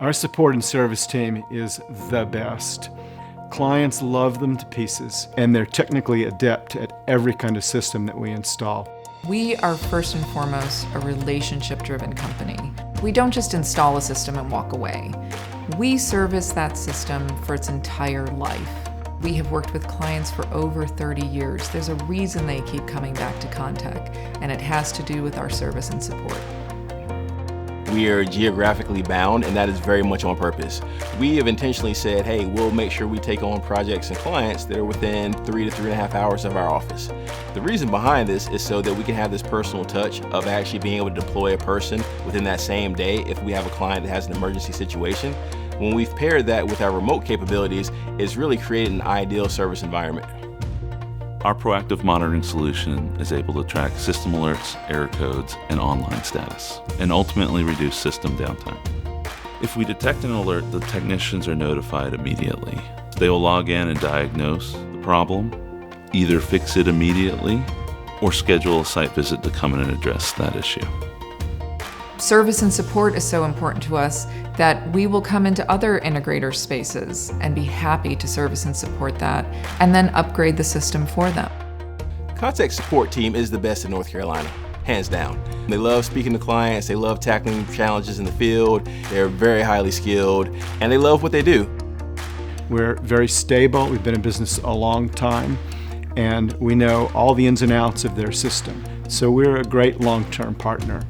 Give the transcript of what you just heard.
Our support and service team is the best. Clients love them to pieces, and they're technically adept at every kind of system that we install. We are first and foremost a relationship-driven company. We don't just install a system and walk away. We service that system for its entire life. We have worked with clients for over 30 years. There's a reason they keep coming back to KONTEK, and it has to do with our service and support. We are geographically bound, and that is very much on purpose. We have intentionally said, hey, we'll make sure we take on projects and clients that are within 3 to 3.5 hours of our office. The reason behind this is so that we can have this personal touch of actually being able to deploy a person within that same day if we have a client that has an emergency situation. When we've paired that with our remote capabilities, it's really created an ideal service environment. Our proactive monitoring solution is able to track system alerts, error codes, and online status, and ultimately reduce system downtime. If we detect an alert, the technicians are notified immediately. They will log in and diagnose the problem, either fix it immediately, or schedule a site visit to come in and address that issue. Service and support is so important to us that we will come into other integrator spaces and be happy to service and support that, and then upgrade the system for them. KONTEK's support team is the best in North Carolina, hands down. They love speaking to clients, they love tackling challenges in the field, they're very highly skilled, and they love what they do. We're very stable, we've been in business a long time, and we know all the ins and outs of their system. So we're a great long-term partner.